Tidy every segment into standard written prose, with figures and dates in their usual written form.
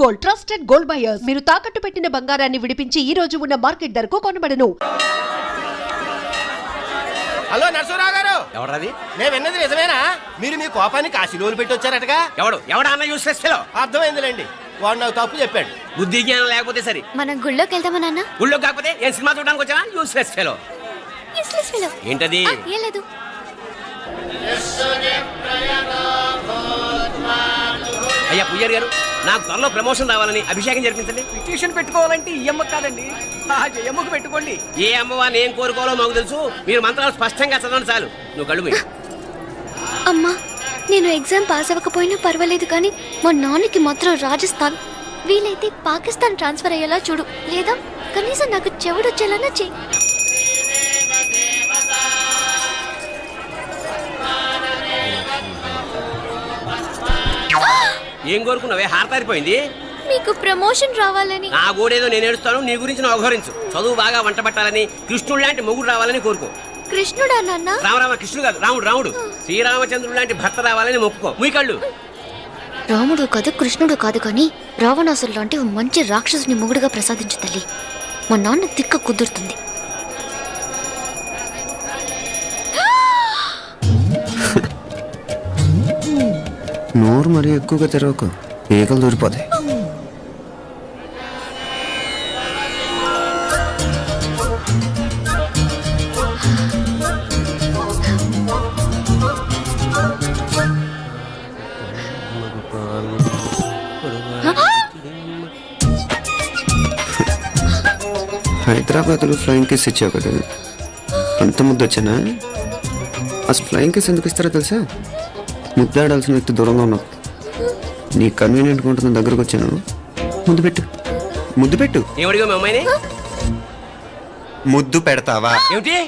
Gold, trusted gold buyers. మీరు తాకట్టు పెట్టిన బంగారాన్ని విడిపించి ఈ రోజు ఉన్న మార్కెట్ ధరకు కొనబడను. హలో నరసరావు గారు. ఎవరది? నేను విన్నది నిజమేనా? మీరు మీ కోపాన్ని కాశీలోలు పెట్టి వచ్చారటగా? ఎవడా అన్న యూస్లెస్ ఫెలో? అర్థమైందిలేండి, వాడు నాకు తప్పు చెప్పాడు. బుద్ధి జ్ఞానం లేకపోతే సరే. మనం గుళ్ళోకి వెళ్దామా నాన్న? గుళ్ళో కాకపోతే ఏం సినిమా చూడడానికి వచ్చావా? Useless fellow. ఏంటది? ఏం లేదు. అయ్యా పూజారి గారు, నాకు త్వరలో ప్రమోషన్ రావాలని అభిషేకం జరిపించండి. పిటిషన్ పెట్టుకోవాలంటే ఈ అమ్మ కాదండి, ఆ జయమ్మకు పెట్టుకోండి. ఏ అమ్మవారిని ఏం కోరుకోవాలో మాకు తెలుసు. మీరు మంత్రాలు స్పష్టంగా చదవండి చాలు. నువ్వు కళ్ళు మూయి. అమ్మా, నేను ఎగ్జామ్ పాస్ అవ్వకపోయినా పర్వాలేదు, కానీ మా నాన్నకి మాత్రం రాజస్థాన్, వీలైతే పాకిస్తాన్ ట్రాన్స్ఫర్ అయ్యేలా చూడు, లేదా కనీసం నాకు చెవుడు వచ్చేలానా చెయ్యి. ఏం కోరుకున్నావే? హారతారిపోయింది. మీకు ప్రమోషన్ రావాలని. నా గోడేదో నేను ఏడుస్తాను, నీ గురించి నువ్వు అవహరించు. చదువు బాగా వంట పట్టాలని, కృష్ణుడు లాంటి మొగుడు రావాలని కోరుకో. కృష్ణుడా నాన్న? రామరామ కృష్ణుడు కాదు, రాముడు. శ్రీరామచంద్రుడు లాంటి భర్త రావాలని మొక్కుకో. మీ కళ్ళు. రాముడు కాదు, కృష్ణుడు కాదు, కానీ రావణాసురు లాంటి మంచి రాక్షసుని మొగుడుగా ప్రసాదించు తల్లి. మా నాన్న తిక్క కుదురుతుంది. నోరు మరీ ఎక్కువగా తెరవకు, ఈగలు దూరిపోతాయి. హైదరాబాద్లో ఫ్లయింగ్ కేస్ ఇచ్చావు కదా, అంత ముద్దు వచ్చానా? అసలు ఫ్లయింగ్ కేస్ ఎందుకు ఇస్తారో తెలుసా? ముద్దాడాల్సిన వ్యక్తి దూరంగా ఉన్నావు. నీ కన్వీనియంట్గా ఉంటుంది, దగ్గరకు వచ్చాను. ముద్దు పెట్టు, ముద్దు పెట్టు. ఏమడిగా మీ అమ్మాయిని? ముద్దు పెడతావా? ఏమిటి?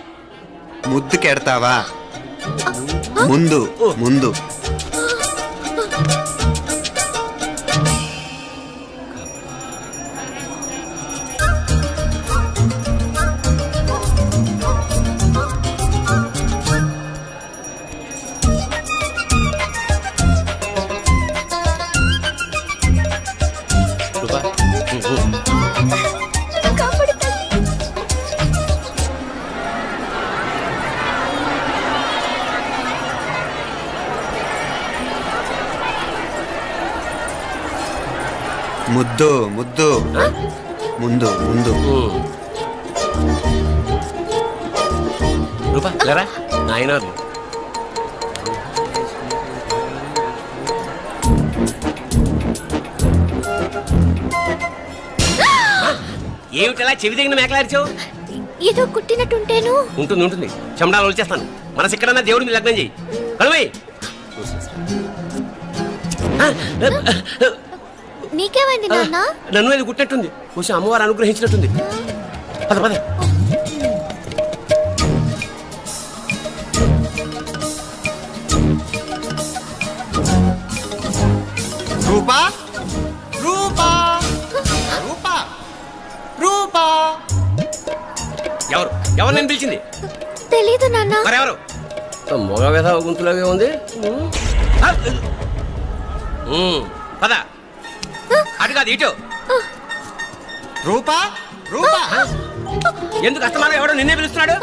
ముద్దు కెడతావా? ముందు ముందు. ముద్దు ముద్దు. ముందు ముందు. రూపా లేరా నాయనారు. ఏమిటలా చెవి దగ్గర మేకలారిచావు? ఏదో కుట్టినట్టుంటేను. ఉంటుంది. చెమడాలు వచ్చేస్తాను. మనసు ఎక్కడన్నా దేవుడి మీద లగ్నం చేయి. కలువై. నీకేమైంది నాన్న? నన్ను అది గుట్టినట్టుంది. కొంచెం అమ్మవారు అనుగ్రహించినట్టుంది. పద పద. రూపా రూపా రూపా రూపా. ఎవరు నేను పిలిచింది? తెలీదు నాన్న. మరెవరు? మగ వేధ గుంతులాగే ఉంది. పద. అటు కాదు ఇటు. రూపా రూపా. ఎందుకు అస్తమానం ఎవడో నిన్నే పిలుస్తున్నాడు?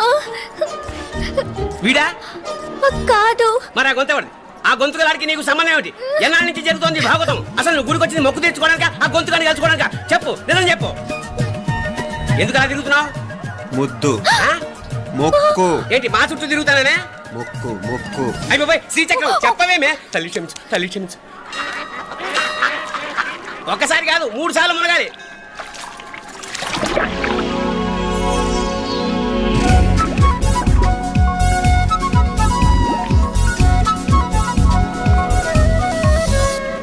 వీడా కాదు. మరి ఆ గొంతు ఎవరిది? ఆ గొంతుగాడికి నీకు సంబంధం ఏమిటి? ఎన్నాళ్ళ నుంచి జరుగుతోంది భాగవతం? అసలు నువ్వు గుడికి వచ్చింది మొక్కు తెచ్చుకోవడానికి, ఆ గొంతుగాని కలుసుకోవడానికి? చెప్పు, నిజం చెప్పు. ఎందుకు అలా తిరుగుతున్నావు? ముద్దు మొక్కు. ఏంటి మా చుట్టూ తిరుగుతానే? మొక్కు మొక్కు. అయిపోయి శ్రీచక్రం చెప్పవేమే? తల్లి క్షమించు, తల్లి క్షమించు. ఒక్కసారి కాదు 3 సార్లు మునగాలి.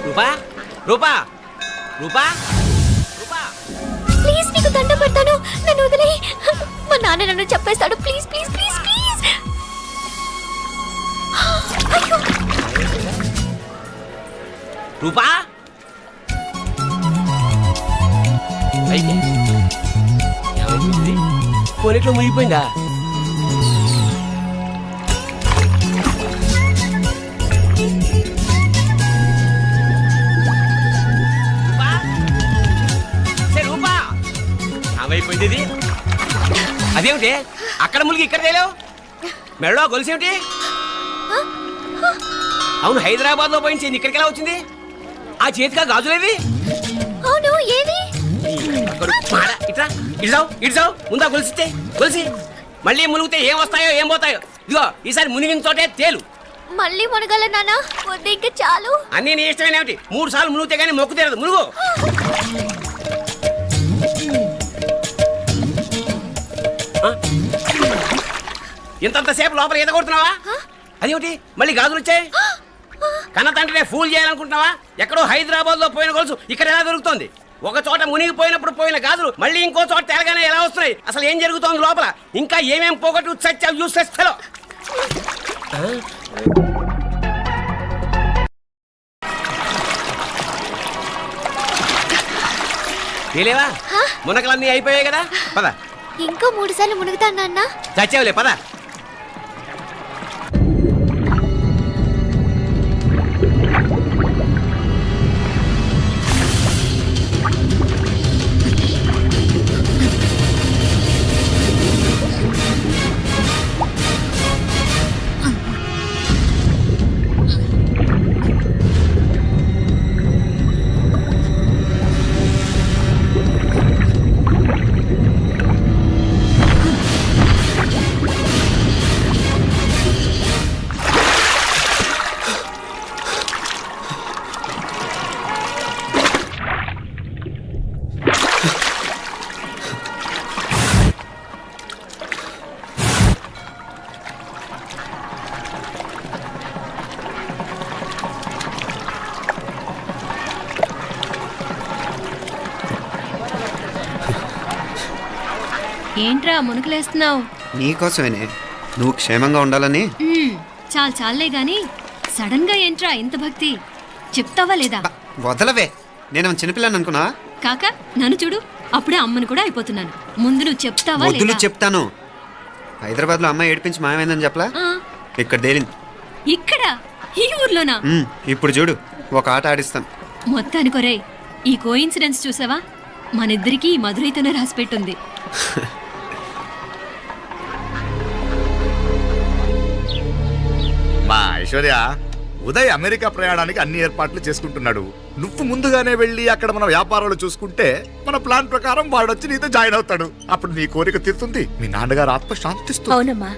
రూపా రూపా రూపా రూపా, ప్లీజ్ నీకు దండ పెడతాను, నన్ను వదిలేయ్. మా నాన్న నన్ను చెప్పేస్తాడు. Please please please please. అయ్యో. రూపా కొనిట్లో మునిగిపోయిందా? రూపా ఏమైపోయింది ఇది? అదేమిటి అక్కడ ములిగి ఇక్కడ తేలేవు మెడలో గొలుసేమిటి? అవును, హైదరాబాద్ లో పోయించింది ఇక్కడికి ఎలా వచ్చింది? ఆ చేతిగా గాజులేవి? అవును ఏవి? ఇట్రా ఇడ్సావు ముందా గొలిసితే గొలిసి మళ్ళీ మునిగితే ఏం వస్తాయో ఏం పోతాయో. ఇదిగో ఈసారి మునిగిన చోటే తేలు. మళ్ళీ మునగల నాన్న, వద్దు ఇంకా చాలు. అన్నీ నీ ఇష్టమేనేమిటి? 3 సార్లు మునిగితే గానీ మొక్కు తీరదు. మునుగు. ఇంతంతసేపు లోపల ఈత కొడుతున్నావా? అదేమిటి మళ్ళీ గాజులు వచ్చాయి? కన్న తండ్రినే ఫూల్ చేయాలనుకుంటున్నావా? ఎక్కడో హైదరాబాద్ లో పోయిన గొలుసు ఇక్కడ ఎలా దొరుకుతుంది? ఒక చోట మునిగిపోయినప్పుడు పోయిన గాజులు మళ్ళీ ఇంకో చోట తేలగానే ఎలా వస్తున్నాయి? అసలు ఏం జరుగుతోంది లోపల? ఇంకా ఏమేం పోగొట్టు చచ్చావు యూస్లెస్ ఫెలో. తెలియవా? మునకలన్నీ అయిపోయాయి కదా, పద. ఇంకో 3 సార్లు మునుగుతాను నాన్న. చచ్చావులే, పద. ఏంట్రా మునుకులేస్తున్నావు? నీకోసమేనే, నువ్వు క్షేమంగా ఉండాలని. చాలే గాని సడన్ గా ఏంట్రా ఇంత భక్తి? చెప్తావా లేదా? వదలవే, నేను చిన్నపిల్లని అనుకున్నా. కాక నన్ను చూడు, అప్పుడే అమ్మను కూడా అయిపోతున్నాను. ముందు నువ్వు చెప్తావా వద్దులు లేదా? చెప్తాను. హైదరాబాద్ లో అమ్మాయి ఏడిపించి మాయమైందని చెప్పలా, ఆ, ఇక్కడ తేలింది. ఇక్కడ ఈ ఊర్లోనా? ఇప్పుడు చూడు, ఒక ఆట ఆడిస్తాను. మొత్తానికొరే ఈ కోయిన్సిడెన్స్ చూసావా? మనిద్దరికి ఈ మధురైతోనే రాసిపెట్టుంది. మా ఐశ్వర్య, ఉదయ్ అమెరికా ప్రయాణానికి అన్ని ఏర్పాట్లు చేసుకుంటున్నాడు. నువ్వు ముందుగానే వెళ్ళి అక్కడ మన వ్యాపారాలు చూసుకుంటే మన ప్లాన్ ప్రకారం వాడొచ్చి నీతో జాయిన్ అవుతాడు. అప్పుడు నీ కోరిక తీరుతుంది, మీ నాన్నగారు ఆత్మ శాంతిస్తుంది. అవునమ్మా,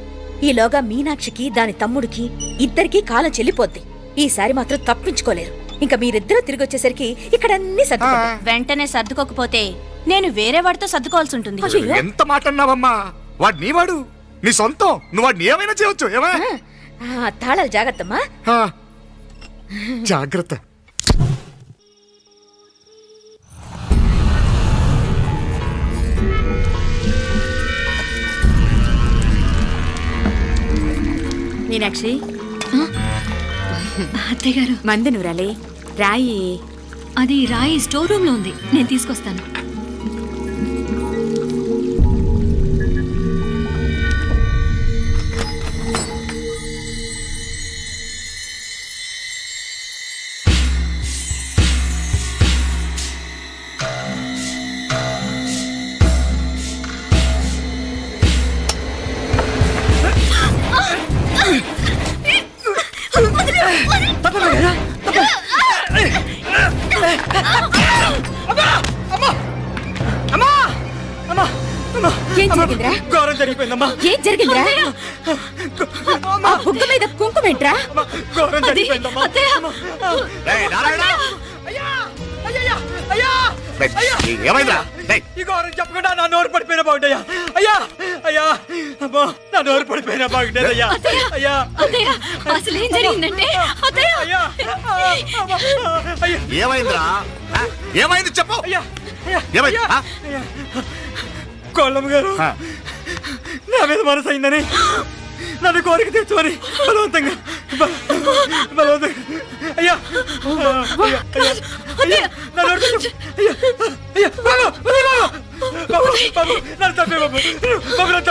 ఈలోగా మీనాక్షికి దాని తమ్ముడికి ఇద్దరికీ కాలం చెల్లిపోద్ది. ఈసారి మాత్రం తప్పించుకోలేరు. ఇంకా మీరిద్దరూ తిరిగి వచ్చేసరికి ఇక్కడ అన్ని వెంటనే సర్దుకోకపోతే నేను వేరే వాడితో సర్దుకోవాల్సి ఉంటుంది. ఎంత మాట అన్నావమ్మా? వాడు నీ వాడు, నీ సొంతం. నువ్వు వాడిని ఏమైనా చేయవచ్చు. ఏమా తాళాలు జాగ్రత్తమ్మా. జాగ్రత్త. మీనాక్షి, అత్తయ్య గారు, మందు నూరాలి, రాయి. అది రాయి స్టోర్ రూమ్ లో ఉంది, నేను తీసుకొస్తాను. ఏం జరిగిందిరా? ఘోరం జరిగిపోయిందమ్మా. ఏం జరిగిందిరా? ఆ బుగ్గ మీద కుంకుమేంట్రా? ఘోరం జరిగిపోయిందమ్మా. రేయ్, నారాయణ! రేయ్, ఏమైందిరా? రేయ్, ఈ ఘోరం చెప్పకుండా నా నోరు పడిపోయిన బాగుంటయ్యా. అయ్యా అయ్యా, అమ్మో, నా నోరు పడిపోయిన బాగుంటేదయ్యా. అయ్యా అత్తయ్య, అసలు ఏం జరిగిందంటే అత్తయ్య, అయ్యా, అమ్మా, అయ్యా, ఏమైందిరా? ఏమైంది చెప్పు. అయ్యా, అయ్యా, ఏమైంది? అయ్యా. కోళ్ళమ్మ గారు నా మీద మనసు అయిందని నన్ను కోరిక తెచ్చుకొని బలవంతంగా అయ్యా అయ్యా నన్ను అయ్యా బాబు బాబు నన్ను చంపే బాబు బాబు నన్ను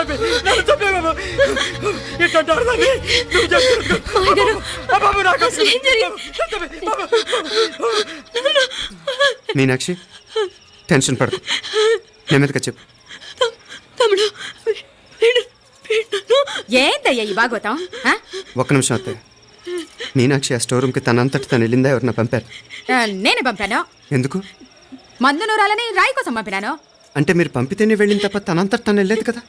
చంపే బాబు ఇట్లాంటి ఆడదాన్ని నువ్వు చెప్తున్నావు బాబు నాకు మీనాక్షి, టెన్షన్ పడకు, నెమ్మదిగా చెప్పు. ఏందయ్యా ఈ భాగవతం ఆ? ఒక్క నిమిషం అత్తయ్య. మీనాక్షి ఆ స్టోర్ రూమ్కి తనంతటి తను వెళ్ళిందా ఎవరన్నా పంపారు? నేనే పంపాను. ఎందుకు? మందు నూరాలని రాయి కోసం పంపినాను. అంటే మీరు పంపితేనే వెళ్ళింది తప్ప తనంతటి తను వెళ్ళలేదు కదా.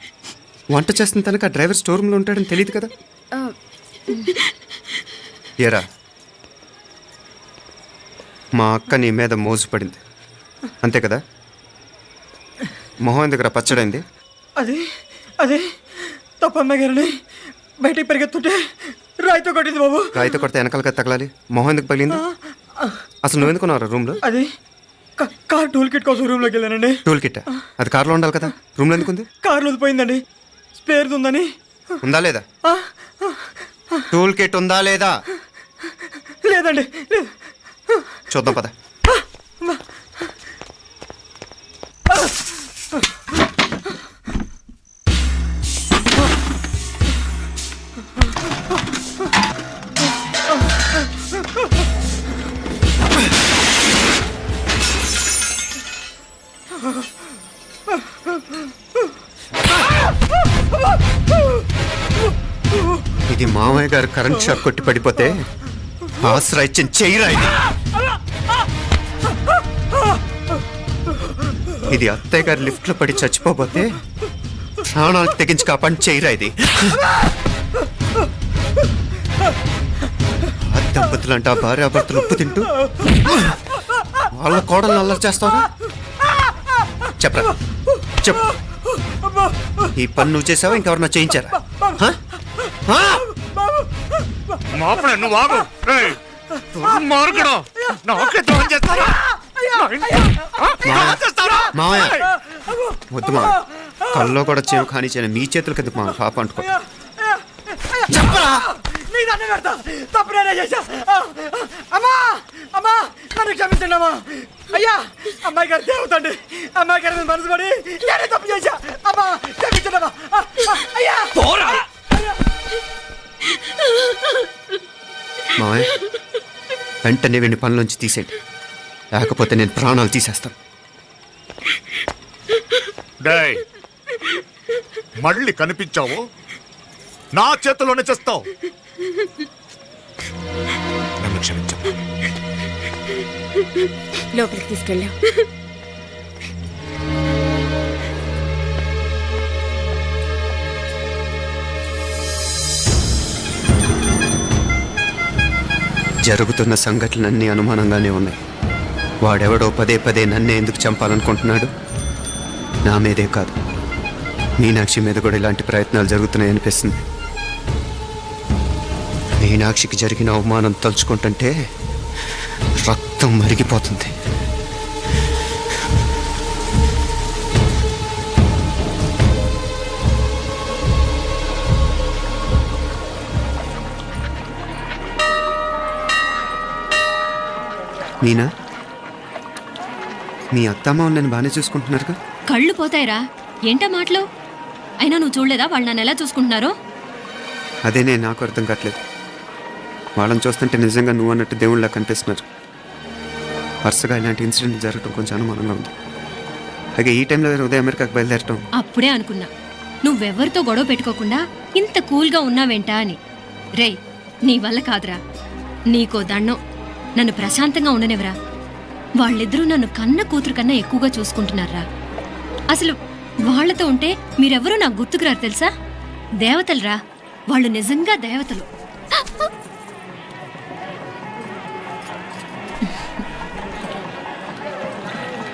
వంట చేస్తున్న తనకు ఆ డ్రైవర్ స్టోర్ రూమ్లో ఉంటాడని తెలియదు కదా. ఏరా, మా అక్క నీ మీద మోజు పడింది అంతే కదా. మొహం దగ్గర పచ్చడైంది. అది తప్ప అమ్మాయి గారిని బయటికి పరిగెత్తుంటే రాయితో కొట్టింది బాబు. రాయితో కొడితే వెనకాలగా తగలాలి. మొహం ఎందుకు పగిలింది? అసలు నువ్వు ఎందుకున్నావు రూమ్లో? అది కార్ టూల్ కిట్ కోసం రూమ్లోకి వెళ్ళానండి. టూల్ కిట్ అది కార్లో ఉండాలి కదా, రూమ్లో ఎందుకుంది? కార్లో పోయిందండి. స్పేర్ ఉందని. ఉందా లేదా? టూల్ కిట్ ఉందా లేదా? లేదండి. చూద్దాం పద. ఇది మామయ్య గారు కరెంట్ షాక్ కొట్టి పడిపోతే ఆసరా ఇచ్చిన చెయ్యిరా ఇది. ఇది అత్తయ్య గారు లిఫ్ట్ లో పడి చచ్చిపోతే ప్రాణాలకు తెగించి కాపాడి చెయ్యిరా ఇది. ఆ దంపతులంట భార్యాభర్తలు ఉప్పు తింటూ వాళ్ళ కోడలు అల్లరి చేస్తావరా? చెప్పరా, చెప్పు. ఈ పని నువ్వు చేసావా ఇంకెవరన్నా చేయించారా? మాపడే నువ్వు ఆగు. రేయ్, దుర్మార్గుడు. నాకే ద్రోహం చేస్తారా? మావయ్య వద్దు మా కల్లో కూడా చేయం కానీ చేయను. మీ చేతులు కదా మా పాప అంటుకో. చెప్పరా, నీ దండం పెడతా. తప్పు నేనే చేశా. అమ్మా అమ్మా, నన్ను క్షమించండి అమ్మా. అయ్యా, అమ్మాయి గారు దేవతండి. అమ్మాయి గారి మీద మనసు పడి నేనే తప్పు చేశా. అమ్మా క్షమించండి అమ్మా. అయ్యా మావయ్య వెంటనే వీడిని పనిలోంచి తీసేయండి, లేకపోతే నేను ప్రాణాలు తీసేస్తాను. డేయ్, మళ్ళీ కనిపించావు నా చేతిలోనే చేస్తావు. నన్ను క్షమించమ్మా. లోపలికి తీసుకెళ్ళాం. జరుగుతున్న సంఘటనలన్నీ అనుమానంగానే ఉన్నాయి. వాడెవడో పదే పదే నన్నే ఎందుకు చంపాలనుకుంటున్నాడు? నా మీదే కాదు, మీనాక్షి మీద కూడా ఇలాంటి ప్రయత్నాలు జరుగుతున్నాయి అనిపిస్తుంది. మీనాక్షికి జరిగిన అవమానం తలుచుకుంటుంటే రక్తం మరిగిపోతుంది. మీనా, మీ అత్తమ్మ నన్ను బాగానే చూసుకుంటున్నారుగా? కళ్ళు పోతాయిరా, ఏంటా మాటలు? అయినా నువ్వు చూడలేదా వాళ్ళు నన్ను ఎలా చూసుకుంటున్నారో? అదేనే నాకు అర్థం కావట్లేదు. వాళ్ళని చూస్తుంటే నిజంగా నువ్వు అన్నట్టు దేవుళ్ళ కనిపిస్తున్నారు. వరుసగా ఇలాంటి ఇన్సిడెంట్ జరగడం కొంచెం అనుమానంగా ఉంది. అలాగే ఈ టైంలో ఉదయం అమెరికాకు బయలుదేరటం. అప్పుడే అనుకున్నా నువ్వెవరితో గొడవ పెట్టుకోకుండా ఇంత కూల్గా ఉన్నావేంటా అని. రేయ్, నీ వల్ల కాదురా, నీకో దండం. నన్ను ప్రశాంతంగా ఉండనివరా. వాళ్ళిద్దరూ నన్ను కన్న కూతురు కన్నా ఎక్కువగా చూసుకుంటున్నారా. అసలు వాళ్లతో ఉంటే మీరెవరూ నాకు గుర్తుకురారు తెలుసా? దేవతలురా, వాళ్ళు నిజంగా దేవతలు.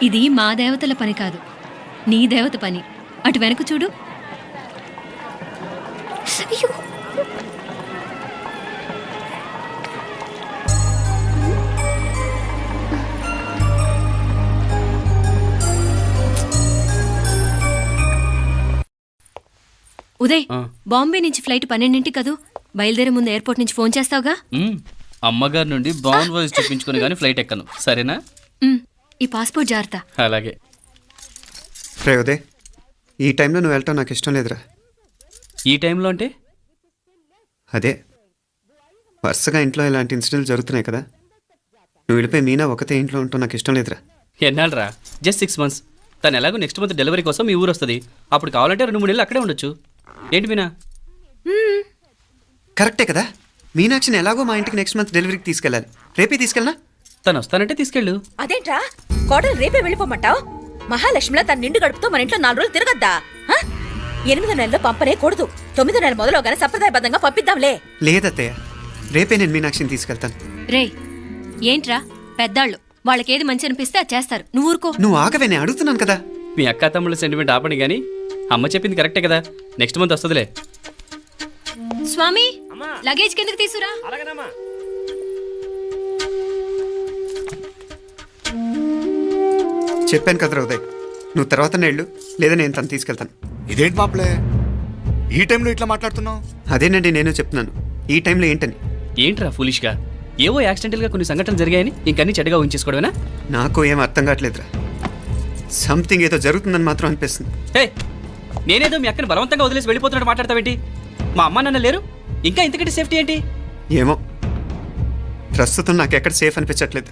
ఇది మా దేవతల పని కాదు, నీ దేవత పని. అటు వెనక చూడు. అయ్యో, ఉదయ్, బాంబే నుంచి ఫ్లైట్ 12 కదూ. బయలుదేరే ముందు ఎయిర్పోర్ట్ నుంచి ఫోన్ చేస్తావుగా? అమ్మగారి నుండి బాండ్ వాయిస్ చూపించుకుని కానీ ఫ్లైట్ ఎక్కను, సరేనా? ఈ పాస్పోర్ట్ జాగ్రత్త. అలాగే. రే ఉదయ్, ఈ టైంలో నువ్వు వెళ్ళటం నాకు ఇష్టం లేదురా. ఈ టైంలో అంటే? అదే వరుసగా ఇంట్లో ఇలాంటి ఇన్సిడెంట్లు జరుగుతున్నాయి కదా. నువ్వు వెళ్ళిపోయి మీనా ఒకతే ఇంట్లో ఉంటావు నాకు ఇష్టం లేదురా. ఎన్నాళ్ళరా? Just 6 months. తను ఎలాగో నెక్స్ట్ మంత్ డెలివరీ కోసం మీ ఊరు వస్తుంది. అప్పుడు కావాలంటే 2-3 నెలలు అక్కడే ఉండొచ్చు. ఏంటి మీనా? కరెక్టే కదా, మీనాక్షిని ఎలాగో మా ఇంటికి నెక్స్ట్ మంత్ డెలివరీకి తీసుకెళ్ళాలి. రేపే తీసుకెళ్ళనా? తను వస్తానంటే తీసుకెళ్ళు. అదేంట్రా కోడలు రేపే వెళ్ళిపోమంటావు? మహాలక్ష్మిలా తన నిండు గడుపుతో మన ఇంట్లో 4 రోజులు తిరగద్దా? 8వ నెలలో పంపనే కూడదు. 9వ నెల మొదలుగానే సంప్రదాయబద్ధంగా పంపిద్దాంలే. లేదత్తయ్య, రేపే నేను మీనాక్షిని తీసుకెళ్తాను. రే ఏంట్రా పెద్దాళ్ళు, వాళ్ళకేది మంచి అనిపిస్తే అది చేస్తారు. నువ్వు ఊరుకో. నువ్వు ఆగవే, నేను అడుగుతున్నాను కదా. మీ అక్క తమ్ముళ్ళ సెంటిమెంట్ ఆపండి కానీ అమ్మ చెప్పింది కరెక్టే కదా, నెక్స్ట్ మంత్ వస్తుందిలే. స్వామి లగేజ్ కిందకి తీసురా. అలాగేనమ్మా. చెప్పాను కదరా ఉదయ్, నువ్వు తర్వాత నేళ్ళు లేదా నేను తను తీసుకెళ్తాను. ఇదేంటి మాప్లే ఈ టైంలో ఇట్లా మాట్లాడుతున్నావు? అదేనండి నేను చెప్తున్నాను, ఈ టైంలో ఏంటని. ఏంట్రా ఫులిష్గా, ఏవో యాక్సిడెంటల్గా కొన్ని సంఘటనలు జరిగాయని ఇంకన్నీ చెడ్డగా ఉంచేసుకోవడమేనా? నాకు ఏం అర్థం కావట్లేదురా, సంథింగ్ ఏదో జరుగుతుందని మాత్రం అనిపిస్తుంది. హే, నేనేదో మీ అక్కని బలవంతంగా వదిలేసి వెళ్ళిపోతున్నట్టు మాట్లాడతావేంటి? మా అమ్మ నాన్న లేరు, ఇంకా ఇంతకంటే సేఫ్టీ ఏంటి? ఏమో, ప్రస్తుతం నాకు ఎక్కడ సేఫ్ అనిపించట్లేదు.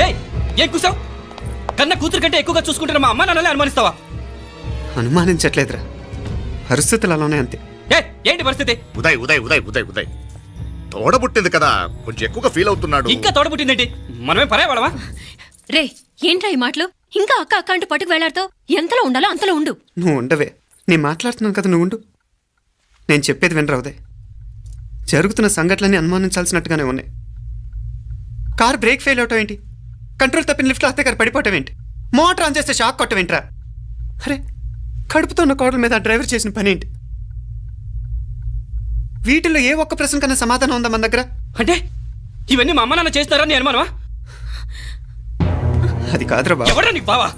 ఏయ్, ఏం కూసావు? కన్న కూతురు కంటే ఎక్కువగా చూసుకుంటున్న మా అమ్మ నాన్నలే అనుమానిస్తావా? అనుమానించట్లేదురా, పరిస్థితులు అలానే అంతే. ఏంటి పరిస్థితి? ఉదయ్ ఉదయ్ ఉదయ్ ఉదయ్ ఉదయ్ తోడబుట్టింది కదా, కొంచెం ఎక్కువగా ఫీల్ అవుతున్నాడు. ఇంకా తోడబుట్టిందేంటి? మనమే పరాయవాళ్ళమా? రే ఏంట్రా ఈ మాటలు? ఇంకా అక్క అక్క అంటూ పట్టుకు వెళ్లాడుతావు. ఎంతలో ఉండాలో అంతలో ఉండు. నువ్వు ఉండవే, నేను మాట్లాడుతున్నాను కదా, నువ్వు ఉండు. నేను చెప్పేది వినరా ఉదయ్, జరుగుతున్న సంఘటనలన్నీ అనుమానించాల్సినట్టుగానే ఉన్నాయి. కార్ బ్రేక్ ఫెయిల్ అవటం ఏంటి? కంట్రోల్ తప్పిన లిఫ్ట్లో అత్తే గారు పడిపోవటం ఏంటి? మోటార్ ఆన్ చేస్తే షాక్ కొట్టం ఏంట్రా? అరే, కడుపుతో ఉన్న కోడల మీద ఆ డ్రైవర్ చేసిన పని ఏంటి? వీటిల్లో ఏ ఒక్క ప్రశ్న కన్నా సమాధానం ఉందా మన దగ్గర? అంటే ఇవన్నీ మా అమ్మ నాన్న చేస్తారని నీ అనుమానమా? అది కాదురా బాబు. ఎవరా నీకు బావా?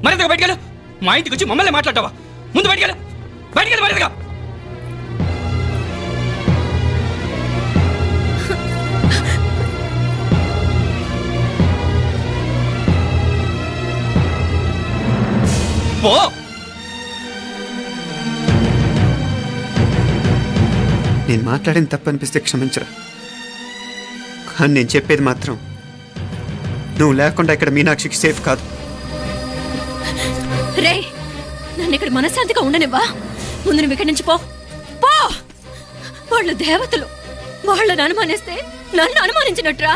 మరింతగా బయటకెళ్ళు. మా ఇంటికి వచ్చి మమ్మల్ని మాట్లాడతావా? ముందు బయటకెళ్ళు, బయటకెళ్ళు మరింతగా. పో. నేను మాట్లాడింది తప్పు అనిపిస్తే క్షమించరా, కానీ నేను చెప్పేది మాత్రం నువ్వు లేకుండా ఇక్కడ మీనాక్షికి సేఫ్ కాదు. రే నన్ను ఇక్కడ మనశ్శాంతిగా ఉండనివ్వా. ముందు నువ్వు ఇక్కడి నుంచి పో. పో. వాళ్ళు దేవతలు, వాళ్ళని అనుమానిస్తే నన్ను అనుమానించినట్రా.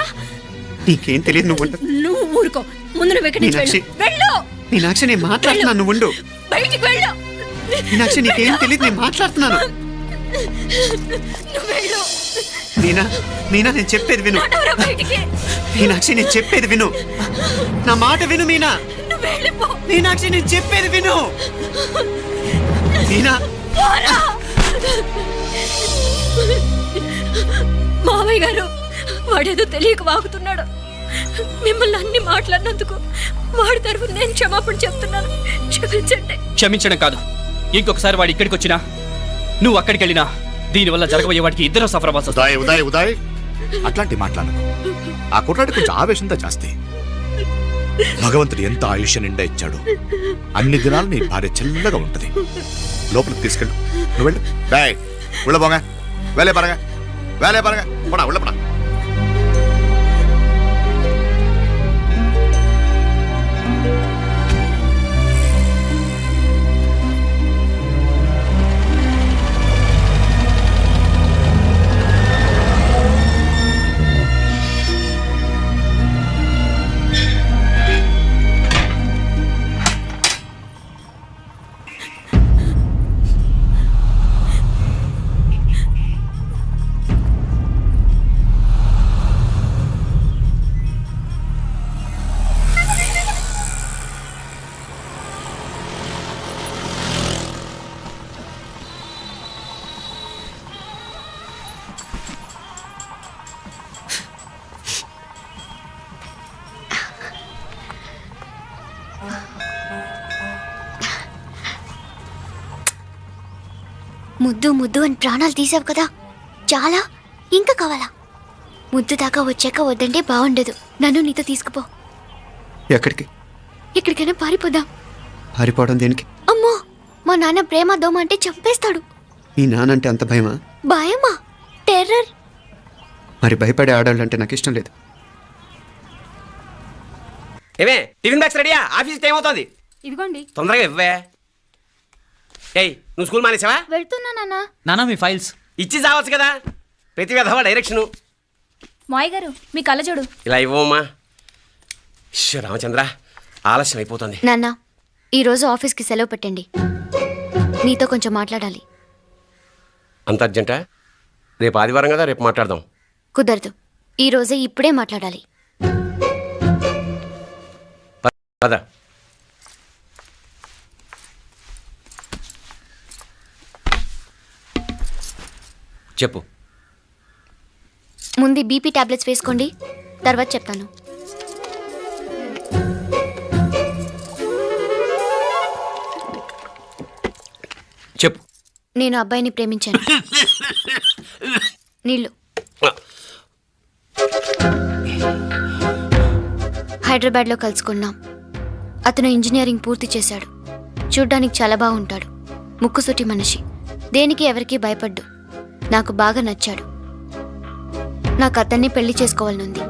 నీకేం తెలియదు, నువ్వు ఉండు. నువ్వు ఊరుకో. ముందు నువ్వు ఇక్కడి నుంచి వెళ్ళు. వెళ్ళు. మీనాక్షి, నేను మాట్లాడుతున్నాను, నువ్వు ఉండు. బయటికి వెళ్ళు. మీనాక్షి, నీకేం తెలియదు, నేను మాట్లాడుతున్నాను. నువ్వు వెళ్ళు. మీనా, మీనా, నేను చెప్పేది విను. నడవరా బయటికి. మీనాక్షి, నేను చెప్పేది విను, నా మాట విను. మీనా, నువ్వు వెళ్ళిపో. మీనాక్షి, నేను చెప్పేది విను. మీనా, పోరా. మావయ్య గారు, వాడేదో తెలియక వాగుతున్నాడు. మిమ్మల్ని అన్ని మాట్లాడినందుకు వాడి తరఫున నేను క్షమాపణ చెప్తున్నాను. క్షమించండి. క్షమించడం కాదు, ఇంకొకసారి వాడు ఇక్కడికి వచ్చినా నువ్వు అక్కడికి వెళ్ళినా దీనివల్ల జరగబోయే వాడికి ఇద్దరు సఫర్ అవ్వాల్సి వస్తుంది. ఉదయ్ ఉదయ్ ఉదయ్ అట్లాంటి మాట్లాడకు. ఆ కుట్రాడి కొంచెం ఆవేశంతో జాస్తి. భగవంతుడు ఎంత ఆయుష్య నిండా ఇచ్చాడు. అన్ని దినాలు నీ భార్య చల్లగా ఉంటది. లోపలికి తీసుకెళ్ళు, నువ్వు వెళ్ళు. డాయ్ ఉళ్ళ పోగా, వేలే పరగా, వేలే పరగా, పడా ఉళ్ళ పడా. ముద్దు ముద్దు అని ప్రాణాలు తీసావు కదా, చాలా ఇంకా కావాలా? ముద్దు దాకా వచ్చాక వద్దంటే బాగుండదు. నన్ను నీతో తీసుకుపో. ఎక్కడికి? ఎక్కడికైనా పారిపోదాం. పారిపోవడం దేనికి? అమ్మో, మా నాన్న ప్రేమ దోమ అంటే చంపేస్తాడు. మీ నానంటే అంత భయమా? భయమా? టెర్రర్. మరి భయపడే ఆడవాళ్ళు అంటే నాకు ఇష్టం లేదు. ఏమే టిఫిన్ బాక్స్ రెడీయా? ఆఫీస్ టైం అవుతుంది. ఇదిగోండి. తొందరగా ఇవ్వే. ఏయ్ నువ్వు స్కూల్ మానేసావా? వెళ్తున్నా నాన్న. నానా మీ ఫైల్స్ ఇచ్చి చావచ్చు కదా, ప్రతి విధవా డైరెక్షను. మాయ్ గారు మీ కళ్ళజోడు. ఇలా ఇవ్వమ్మా. రామచంద్ర ఆలస్యం అయిపోతుంది. నాన్న ఈరోజు ఆఫీస్కి సెలవు పెట్టండి, నీతో కొంచెం మాట్లాడాలి. అంత అర్జెంటా? రేపు ఆదివారం కదా, రేపు మాట్లాడదాం. కుదరదు, ఈరోజే ఇప్పుడే మాట్లాడాలి. పద. చెప్పు. ముందు బీపీ టాబ్లెట్స్ వేసుకోండి, తర్వాత చెప్తాను. చెప్పు. నేను అబ్బాయిని ప్రేమించాను. నీళ్ళు. హైదరాబాద్లో కలుసుకున్నాం. అతను ఇంజనీరింగ్ పూర్తి చేశాడు. చూడ్డానికి చాలా బాగుంటాడు. ముక్కుసూటి మనిషి, దేనికి ఎవరికీ భయపడ్డు. నాకు బాగా నచ్చాడు. నాకు అతన్ని పెళ్లి చేసుకోవాలనుంది.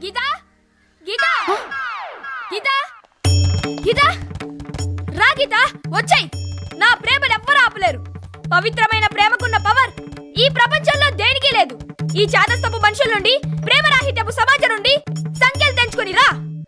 గీతా గీతా గీతా గీతా రా గీతా, వచ్చాయి. నా ప్రేమను ఎవ్వరూ ఆపలేరు. పవిత్రమైన ప్రేమకున్న పవర్ ఈ ప్రపంచంలో దేనికి లేదు. ఈ చాదస్తపు మనుషుల నుండి, ప్రేమరాహిత్యపు సమాజం నుండి సంఖ్యలు తెంచుకుని రా.